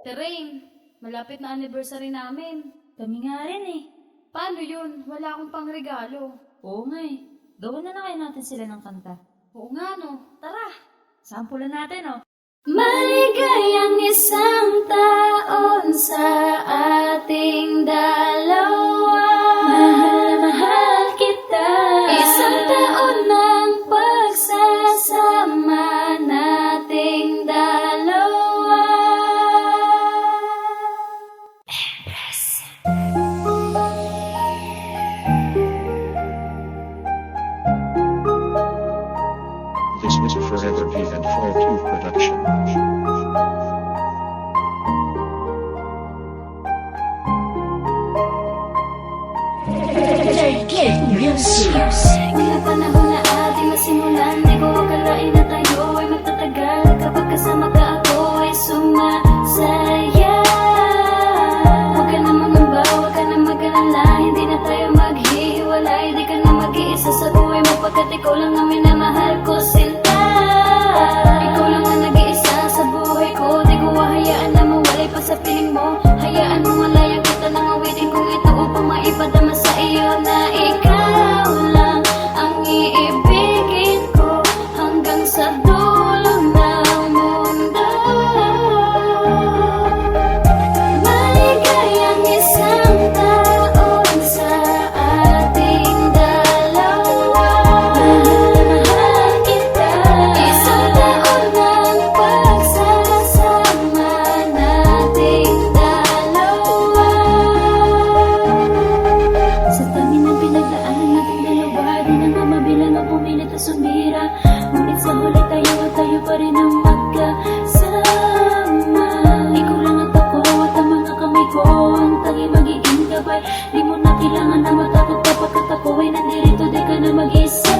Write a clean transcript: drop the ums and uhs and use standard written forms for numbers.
Terrain, malapit na anniversary namin. Kami nga rin eh. Paano yun? Wala akong pangregalo. Oo nga eh. Gawin na kaya natin sila ng kanta. Oo nga no, tara. Sampulan natin oh. Maligayang isang taon sa ating dalawa. Mahal na mahal kita. Isang taon ng pagsasama nating dalawa. Empress. This is a Forever P and 42 production. Mga panahon na ating masimulan, di ko akalain na tayo ay magtatagal. Kapag kasama ka ako ay sumasaya. Huwag ka na mangamba, huwag ka na mag-alala. Hindi na tayo maghihiwalay, di ka na mag-iisa sa buhay mo. Pagkat ikaw lang ang minamahal ko, sinta. Ikaw lang ang nag-iisa sa buhay ko. Di ko hahayaan na mawalay pa sa piling mo. Hayaan mo malayang kita ng awitin kong ito upang maipadama sa iyo na ikaw lang ang iibigin ko hanggang sa dulo ng mundo. Maligayang isang taon sa ating dalawa. Mahal kita. Isang taon ng pagsasama nating dalawa. Sa dami ng pinagdaanan nating dalawa, di na nga mabilang ang pumilit at sumira. Ngunit sa huli tayo pa rin ang magkasama. Ikaw lang at ako at ang mga kamay ko ang tangi magiging gabay. Di mo na kailangan na matakot kapag ako ay nandirito, di ka na mag-isa.